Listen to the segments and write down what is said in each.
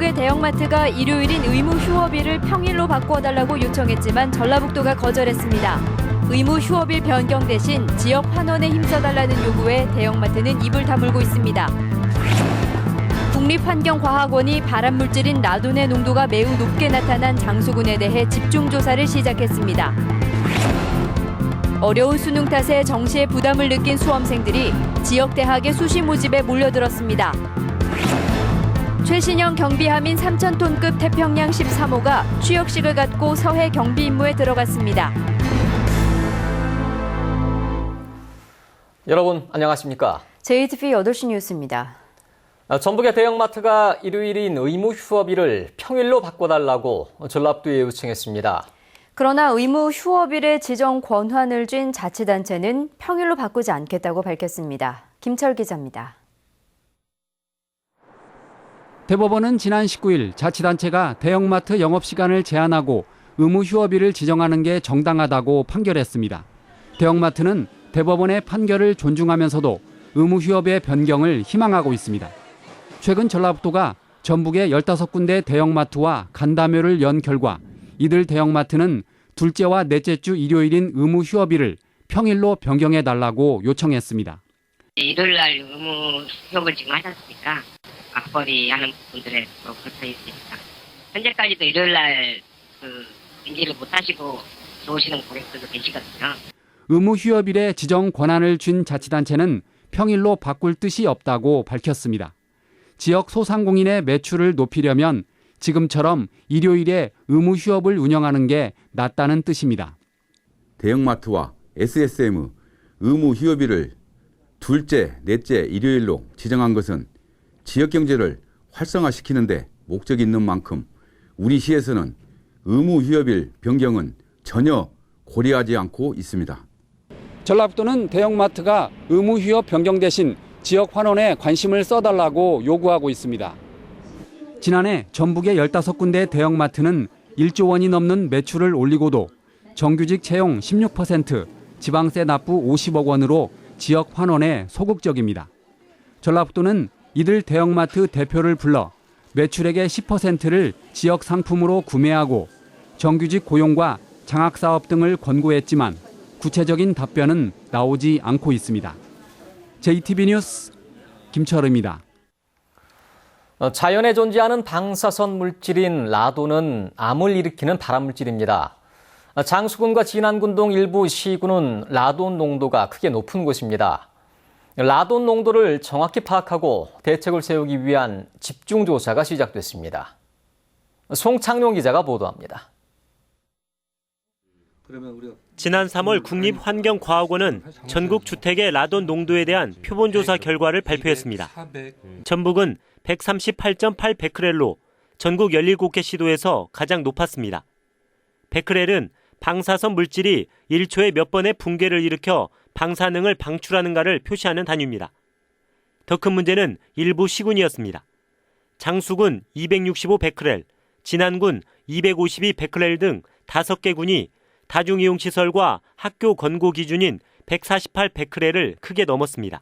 전북의 대형마트가 일요일인 의무 휴업일을 평일로 바꿔달라고 요청했지만 전라북도가 거절했습니다. 의무 휴업일 변경 대신 지역 환원에 힘써달라는 요구에 대형마트는 입을 다물고 있습니다. 국립환경과학원이 발암물질인 라돈의 농도가 매우 높게 나타난 장수군에 대해 집중조사를 시작했습니다. 어려운 수능 탓에 정시에 부담을 느낀 수험생들이 지역 대학의 수시 모집에 몰려들었습니다. 최신형 경비함인 3,000톤급 태평양 13호가 취역식을 갖고 서해 경비 임무에 들어갔습니다. 여러분 안녕하십니까? JTBC 8시 뉴스입니다. 전북의 대형마트가 일요일인 의무 휴업일을 평일로 바꿔달라고 전라북도에 요청했습니다. 그러나 의무 휴업일의 지정 권한을 쥔 자치단체는 평일로 바꾸지 않겠다고 밝혔습니다. 김철 기자입니다. 대법원은 지난 19일 자치단체가 대형마트 영업시간을 제한하고 의무 휴업일을 지정하는 게 정당하다고 판결했습니다. 대형마트는 대법원의 판결을 존중하면서도 의무 휴업의 변경을 희망하고 있습니다. 최근 전라북도가 전북의 15군데 대형마트와 간담회를 연 결과 이들 대형마트는 둘째와 넷째 주 일요일인 의무 휴업일을 평일로 변경해달라고 요청했습니다. 일요일 날 의무 휴업을 지금 하셨으니까 맞벌이 하는 분들의 그렇다 있으니까 현재까지도 일요일 날 인지를 못 하시고 들어오시는 고객들도 계시거든요. 의무 휴업일의 지정 권한을 준 자치단체는 평일로 바꿀 뜻이 없다고 밝혔습니다. 지역 소상공인의 매출을 높이려면 지금처럼 일요일에 의무 휴업을 운영하는 게 낫다는 뜻입니다. 대형마트와 SSM 의무 휴업일을 둘째, 넷째 일요일로 지정한 것은 지역 경제를 활성화시키는 데 목적이 있는 만큼 우리 시에서는 의무 휴업일 변경은 전혀 고려하지 않고 있습니다. 전라북도는 대형마트가 의무 휴업 변경 대신 지역 환원에 관심을 써달라고 요구하고 있습니다. 지난해 전북의 15군데 대형마트는 1조 원이 넘는 매출을 올리고도 정규직 채용 16%, 지방세 납부 50억 원으로 지역 환원에 소극적입니다. 전라북도는 이들 대형마트 대표를 불러 매출액의 10%를 지역 상품으로 구매하고 정규직 고용과 장학사업 등을 권고했지만 구체적인 답변은 나오지 않고 있습니다. JTBC 뉴스 김철우입니다. 자연에 존재하는 방사선 물질인 라돈은 암을 일으키는 발암물질입니다. 장수군과 진안군 등 일부 시군은 라돈 농도가 크게 높은 곳입니다. 라돈 농도를 정확히 파악하고 대책을 세우기 위한 집중조사가 시작됐습니다. 송창룡 기자가 보도합니다. 지난 3월 국립환경과학원은 전국 주택의 라돈 농도에 대한 표본조사 결과를 발표했습니다. 전북은 138.8 베크렐로 전국 17개 시도에서 가장 높았습니다. 베크렐은 방사선 물질이 1초에 몇 번의 붕괴를 일으켜 방사능을 방출하는가를 표시하는 단위입니다. 더 큰 문제는 일부 시군이었습니다. 장수군 265 베크렐, 진안군 252 베크렐 등 5개 군이 다중이용시설과 학교 권고 기준인 148 베크렐을 크게 넘었습니다.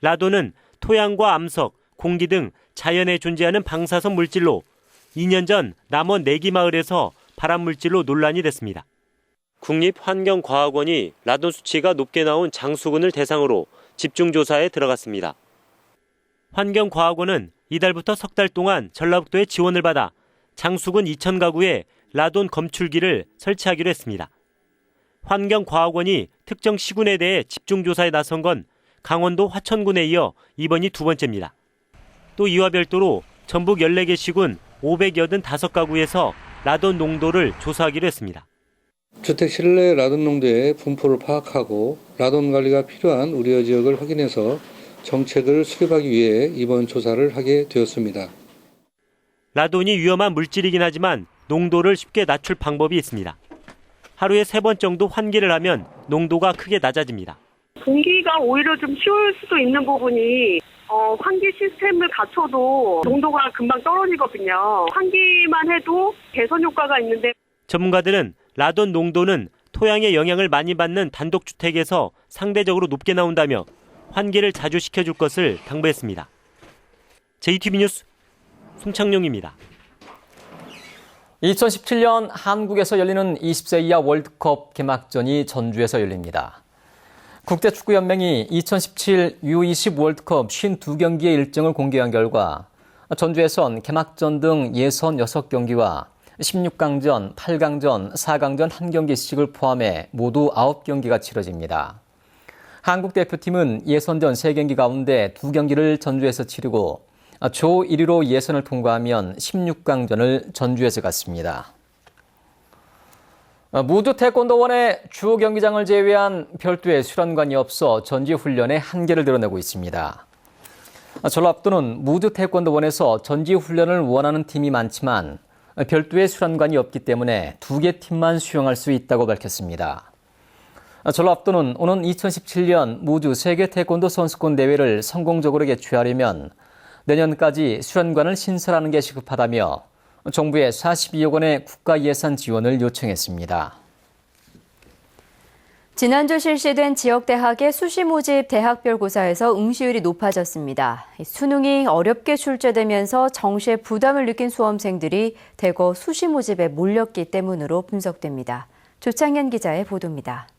라돈은 토양과 암석, 공기 등 자연에 존재하는 방사선 물질로 2년 전 남원 내기마을에서 발암물질로 논란이 됐습니다. 국립환경과학원이 라돈 수치가 높게 나온 장수군을 대상으로 집중조사에 들어갔습니다. 환경과학원은 이달부터 석 달 동안 전라북도의 지원을 받아 장수군 2,000가구에 라돈 검출기를 설치하기로 했습니다. 환경과학원이 특정 시군에 대해 집중조사에 나선 건 강원도 화천군에 이어 이번이 두 번째입니다. 또 이와 별도로 전북 14개 시군 585가구에서 라돈 농도를 조사하기로 했습니다. 주택 실내 라돈 농도의 분포를 파악하고 라돈 관리가 필요한 우려 지역을 확인해서 정책을 수립하기 위해 이번 조사를 하게 되었습니다. 라돈이 위험한 물질이긴 하지만 농도를 쉽게 낮출 방법이 있습니다. 하루에 3번 정도 환기를 하면 농도가 크게 낮아집니다. 공기가 오히려 좀 쉬울 수도 있는 부분이 환기 시스템을 갖춰도 농도가 금방 떨어지거든요. 환기만 해도 개선 효과가 있는데 전문가들은 라돈 농도는 토양의 영향을 많이 받는 단독주택에서 상대적으로 높게 나온다며 환기를 자주 시켜줄 것을 당부했습니다. JTBC 뉴스 송창용입니다. 2017년 한국에서 열리는 20세 이하 월드컵 개막전이 전주에서 열립니다. 국제축구연맹이 2017 U20 월드컵 52경기의 일정을 공개한 결과 전주에선 개막전 등 예선 6경기와 16강전, 8강전, 4강전 1경기씩을 포함해 모두 9경기가 치러집니다. 한국 대표팀은 예선전 3경기 가운데 2경기를 전주에서 치르고 조 1위로 예선을 통과하면 16강전을 전주에서 갔습니다. 무주 태권도원의 주 경기장을 제외한 별도의 수련관이 없어 전지 훈련에 한계를 드러내고 있습니다. 전라북도는 무주 태권도원에서 전지 훈련을 원하는 팀이 많지만 별도의 수련관이 없기 때문에 2개 팀만 수용할 수 있다고 밝혔습니다. 전라북도는 오는 2017년 무주 세계 태권도 선수권 대회를 성공적으로 개최하려면 내년까지 수련관을 신설하는 게 시급하다며 정부에 42억 원의 국가 예산 지원을 요청했습니다. 지난주 실시된 지역대학의 수시 모집 대학별 고사에서 응시율이 높아졌습니다. 수능이 어렵게 출제되면서 정시에 부담을 느낀 수험생들이 대거 수시 모집에 몰렸기 때문으로 분석됩니다. 조창현 기자의 보도입니다.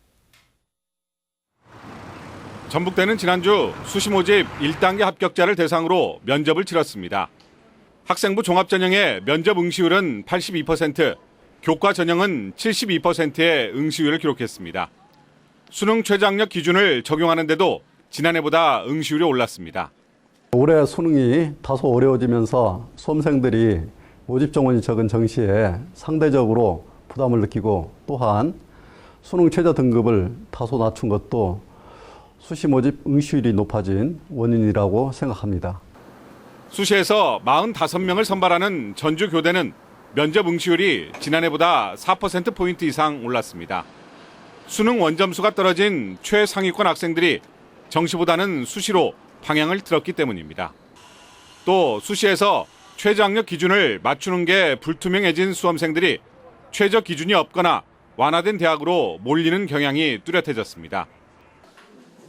전북대는 지난주 수시 모집 1단계 합격자를 대상으로 면접을 치렀습니다. 학생부 종합전형의 면접 응시율은 82%, 교과 전형은 72%의 응시율을 기록했습니다. 수능 최저학력 기준을 적용하는데도 지난해보다 응시율이 올랐습니다. 올해 수능이 다소 어려워지면서 수험생들이 모집 정원이 적은 정시에 상대적으로 부담을 느끼고 또한 수능 최저 등급을 다소 낮춘 것도 수시 모집 응시율이 높아진 원인이라고 생각합니다. 수시에서 45명을 선발하는 전주교대는 면접 응시율이 지난해보다 4%포인트 이상 올랐습니다. 수능 원점수가 떨어진 최상위권 학생들이 정시보다는 수시로 방향을 틀었기 때문입니다. 또 수시에서 최저학력 기준을 맞추는 게 불투명해진 수험생들이 최저 기준이 없거나 완화된 대학으로 몰리는 경향이 뚜렷해졌습니다.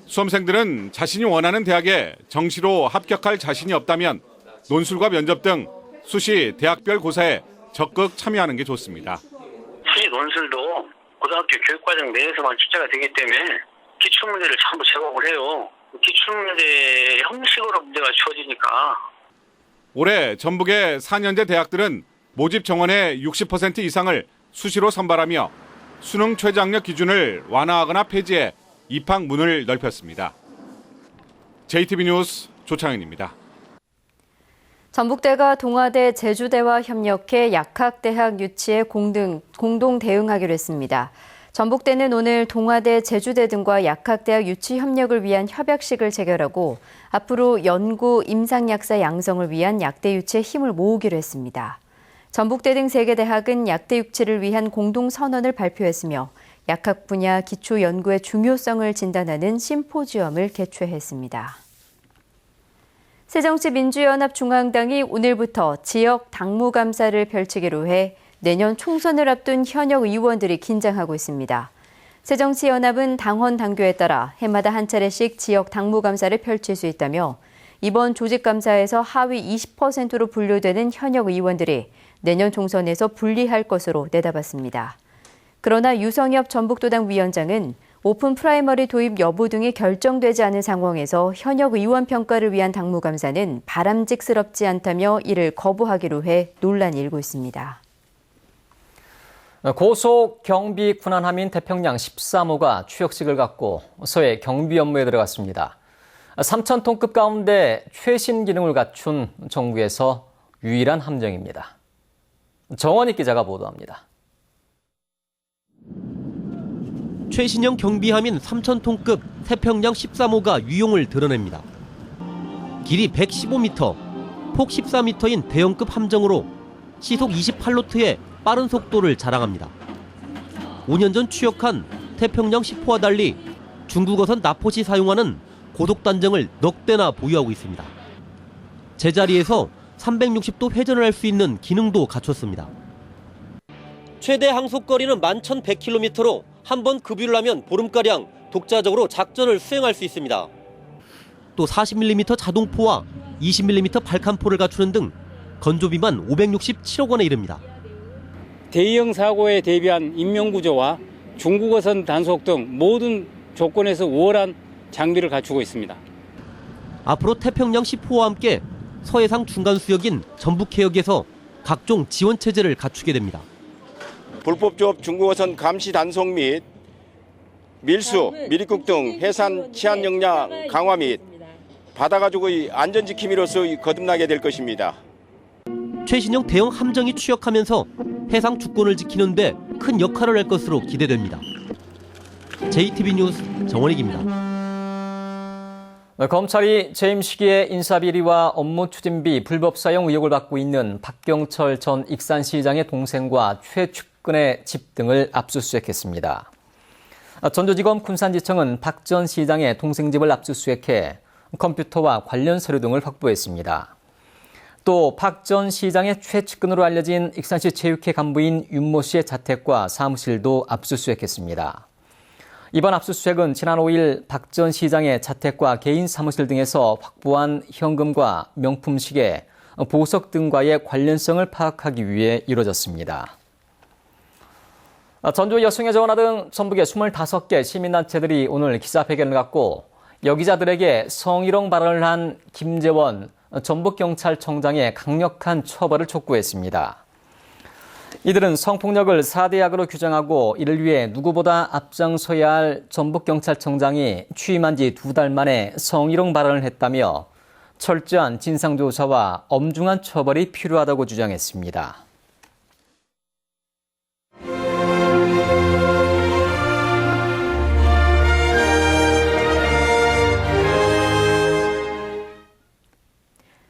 수험생들은 자신이 원하는 대학에 정시로 합격할 자신이 없다면 논술과 면접 등 수시 대학별 고사에 적극 참여하는 게 좋습니다. 수시 논술도 고등학교 교육과정 내에서만 출제가 되기 때문에 기출문제를 전부 제공을 해요. 기출문제 형식으로 문제가 주어지니까. 올해 전북의 4년제 대학들은 모집 정원의 60% 이상을 수시로 선발하며 수능 최저학력 기준을 완화하거나 폐지해 입학 문을 넓혔습니다. JTB 뉴스 조창현입니다. 전북대가 동아대 제주대와 협력해 약학대학 유치에 공동 대응하기로 했습니다. 전북대는 오늘 동아대, 제주대 등과 약학대학 유치 협력을 위한 협약식을 체결하고 앞으로 연구, 임상약사 양성을 위한 약대 유치에 힘을 모으기로 했습니다. 전북대 등 3개 대학은 약대 유치를 위한 공동선언을 발표했으며 약학 분야 기초 연구의 중요성을 진단하는 심포지엄을 개최했습니다. 새정치민주연합중앙당이 오늘부터 지역 당무감사를 펼치기로 해 내년 총선을 앞둔 현역 의원들이 긴장하고 있습니다. 새정치연합은 당원 당규에 따라 해마다 한 차례씩 지역 당무감사를 펼칠 수 있다며 이번 조직감사에서 하위 20%로 분류되는 현역 의원들이 내년 총선에서 분리할 것으로 내다봤습니다. 그러나 유성엽 전북도당 위원장은 오픈 프라이머리 도입 여부 등이 결정되지 않은 상황에서 현역 의원 평가를 위한 당무감사는 바람직스럽지 않다며 이를 거부하기로 해 논란이 일고 있습니다. 고속 경비 군안함인 태평양 13호가 추역식을 갖고 서해 경비 업무에 들어갔습니다. 3,000톤급 가운데 최신 기능을 갖춘 정부에서 유일한 함정입니다. 정원익 기자가 보도합니다. 최신형 경비함인 3,000톤급 태평양 13호가 유용을 드러냅니다. 길이 115m, 폭 14m인 대형급 함정으로 시속 28노트의 빠른 속도를 자랑합니다. 5년 전 추역한 태평양 10호와 달리 중국어선 나포시 사용하는 고속단정을 넉 대나 보유하고 있습니다. 제자리에서 360도 회전을 할 수 있는 기능도 갖췄습니다. 최대 항속거리는 11,100km로 한 번 급유를 하면 보름가량 독자적으로 작전을 수행할 수 있습니다. 또 40mm 자동포와 20mm 발칸포를 갖추는 등 건조비만 567억 원에 이릅니다. 대형 사고에 대비한 인명구조와 중국어선 단속 등 모든 조건에서 우월한 장비를 갖추고 있습니다. 앞으로 태평양 10호와 함께 서해상 중간수역인 전북해역에서 각종 지원체제를 갖추게 됩니다. 불법조업 중국어선 감시 단속 및 밀수, 밀입국 등 해산 치안 역량 강화 및 바다가족의 안전지킴이로서 거듭나게 될 것입니다. 최신형 대형 함정이 추역하면서 해상 주권을 지키는 데 큰 역할을 할 것으로 기대됩니다. JTB 뉴스 정원익입니다. 검찰이 재임 시기에 인사비리와 업무 추진비 불법 사용 의혹을 받고 있는 박경철 전 익산시장의 동생과 최측근의 집 등을 압수수색했습니다. 전주지검 군산지청은 박 전 시장의 동생 집을 압수수색해 컴퓨터와 관련 서류 등을 확보했습니다. 또 박 전 시장의 최측근으로 알려진 익산시 체육회 간부인 윤모 씨의 자택과 사무실도 압수수색했습니다. 이번 압수수색은 지난 5일 박 전 시장의 자택과 개인 사무실 등에서 확보한 현금과 명품 시계, 보석 등과의 관련성을 파악하기 위해 이루어졌습니다. 전주 여성의 전화 등 전북의 25개 시민단체들이 오늘 기자회견을 갖고 여기자들에게 성희롱 발언을 한 김재원 전북경찰청장의 강력한 처벌을 촉구했습니다. 이들은 성폭력을 4대 악으로 규정하고 이를 위해 누구보다 앞장서야 할 전북경찰청장이 취임한 지 2달 만에 성희롱 발언을 했다며 철저한 진상조사와 엄중한 처벌이 필요하다고 주장했습니다.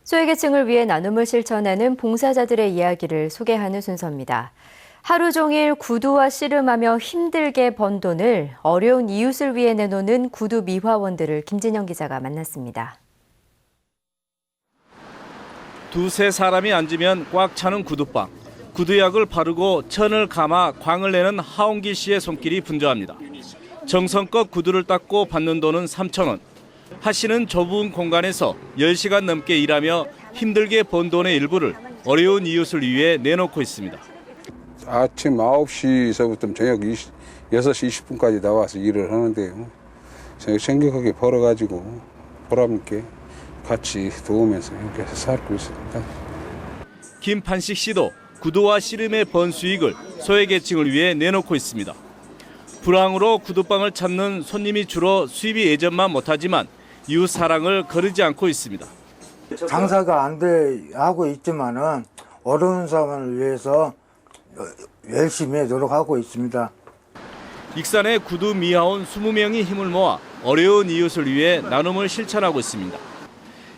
소외계층을 위해 나눔을 실천하는 봉사자들의 이야기를 소개하는 순서입니다. 하루 종일 구두와 씨름하며 힘들게 번 돈을 어려운 이웃을 위해 내놓는 구두 미화원들을 김진영 기자가 만났습니다. 두세 사람이 앉으면 꽉 차는 구두방. 구두약을 바르고 천을 감아 광을 내는 하홍기 씨의 손길이 분주합니다. 정성껏 구두를 닦고 받는 돈은 3,000원. 하 씨는 좁은 공간에서 10시간 넘게 일하며 힘들게 번 돈의 일부를 어려운 이웃을 위해 내놓고 있습니다. 아침 9시서부터 저녁 6시 20분까지 나와서 일을 하는데요. 생각하게 벌어가지고 보람있게 같이 도우면서 이렇게 살고 있습니다. 김판식 씨도 구두와 씨름의 번 수익을 소외계층을 위해 내놓고 있습니다. 불황으로 구두방을 찾는 손님이 줄어 수입이 예전만 못하지만 이웃 사랑을 거르지 않고 있습니다. 장사가 안 돼 하고 있지만은 어려운 사람을 위해서 열심히 노력하고 있습니다. 익산의 구두 미화원 20명이 힘을 모아 어려운 이웃을 위해 나눔을 실천하고 있습니다.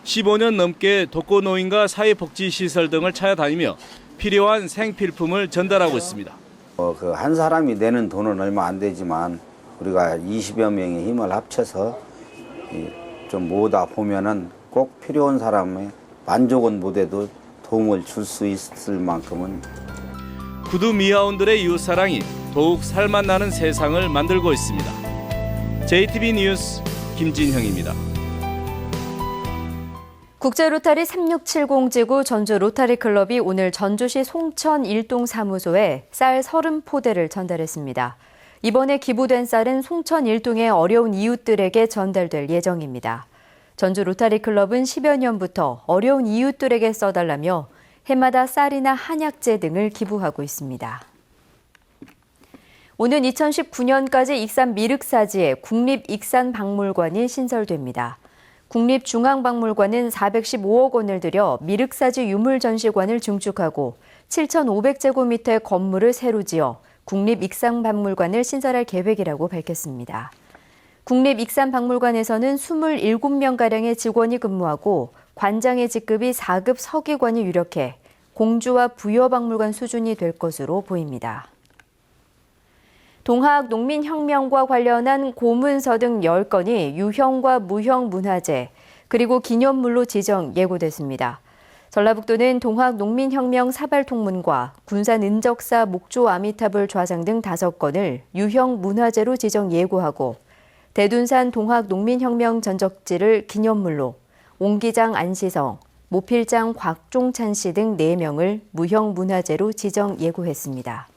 15년 넘게 독거노인과 사회복지시설 등을 찾아다니며 필요한 생필품을 전달하고 있습니다. 한 사람이 내는 돈은 얼마 안 되지만 우리가 20여 명의 힘을 합쳐서 좀 모으다 보면은 꼭 필요한 사람의 만족은 못해도 도움을 줄 수 있을 만큼은 구두 미화원들의 이웃사랑이 더욱 살맛나는 세상을 만들고 있습니다. JTB 뉴스 김진형입니다. 국제로타리 3670지구 전주 로타리클럽이 오늘 전주시 송천 1동 사무소에 쌀 30포대를 전달했습니다. 이번에 기부된 쌀은 송천 1동의 어려운 이웃들에게 전달될 예정입니다. 전주 로타리클럽은 10여 년부터 어려운 이웃들에게 써달라며 해마다 쌀이나 한약재 등을 기부하고 있습니다. 오는 2019년까지 익산 미륵사지에 국립익산박물관이 신설됩니다. 국립중앙박물관은 415억 원을 들여 미륵사지 유물전시관을 증축하고 7,500제곱미터의 건물을 새로 지어 국립익산박물관을 신설할 계획이라고 밝혔습니다. 국립익산박물관에서는 27명가량의 직원이 근무하고 관장의 직급이 4급 서기관이 유력해 공주와 부여박물관 수준이 될 것으로 보입니다. 동학 농민혁명과 관련한 고문서 등 10건이 유형과 무형 문화재 그리고 기념물로 지정 예고됐습니다. 전라북도는 동학 농민혁명 사발통문과 군산 은적사 목조 아미타불 좌상 등 5건을 유형 문화재로 지정 예고하고 대둔산 동학 농민혁명 전적지를 기념물로 옹기장 안시성, 모필장 곽종찬 씨 등 4명을 무형문화재로 지정 예고했습니다.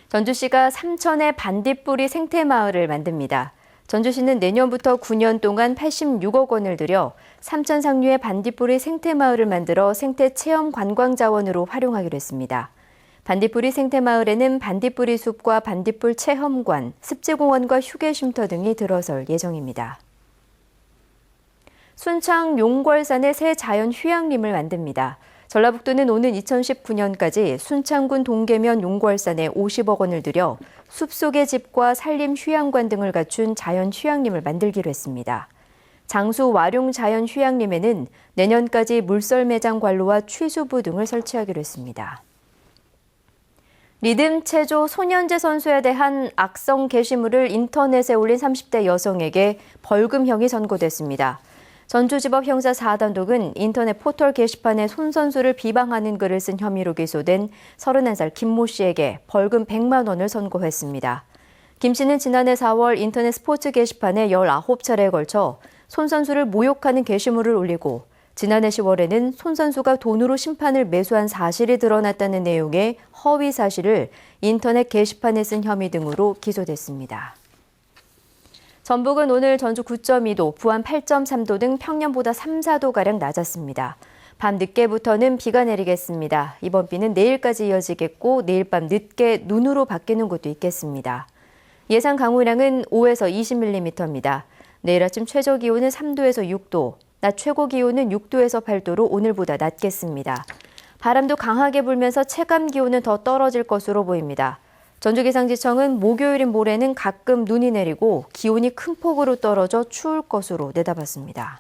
전주시가 삼천의 반딧불이 생태마을을 만듭니다. 전주시는 내년부터 9년 동안 86억 원을 들여 삼천 상류의 반딧불이 생태마을을 만들어 생태체험 관광자원으로 활용하기로 했습니다. 반딧불이 생태마을에는 반딧불이 숲과 반딧불 체험관, 습지공원과 휴게쉼터 등이 들어설 예정입니다. 순창 용궐산에 새 자연 휴양림을 만듭니다. 전라북도는 오는 2019년까지 순창군 동계면 용궐산에 50억 원을 들여 숲속의 집과 산림 휴양관 등을 갖춘 자연 휴양림을 만들기로 했습니다. 장수 와룡 자연 휴양림에는 내년까지 물썰 매장 관로와 취수부 등을 설치하기로 했습니다. 리듬 체조 손현재 선수에 대한 악성 게시물을 인터넷에 올린 30대 여성에게 벌금형이 선고됐습니다. 전주지법 형사 4단독은 인터넷 포털 게시판에 손 선수를 비방하는 글을 쓴 혐의로 기소된 31살 김모 씨에게 벌금 100만 원을 선고했습니다. 김 씨는 지난해 4월 인터넷 스포츠 게시판에 19차례에 걸쳐 손 선수를 모욕하는 게시물을 올리고 지난해 10월에는 손 선수가 돈으로 심판을 매수한 사실이 드러났다는 내용의 허위 사실을 인터넷 게시판에 쓴 혐의 등으로 기소됐습니다. 전북은 오늘 전주 9.2도, 부안 8.3도 등 평년보다 3, 4도가량 낮았습니다. 밤 늦게부터는 비가 내리겠습니다. 이번 비는 내일까지 이어지겠고 내일 밤 늦게 눈으로 바뀌는 곳도 있겠습니다. 예상 강우량은 5에서 20mm입니다. 내일 아침 최저 기온은 3도에서 6도, 낮 최고 기온은 6도에서 8도로 오늘보다 낮겠습니다. 바람도 강하게 불면서 체감 기온은 더 떨어질 것으로 보입니다. 전주기상지청은 목요일인 모레는 가끔 눈이 내리고 기온이 큰 폭으로 떨어져 추울 것으로 내다봤습니다.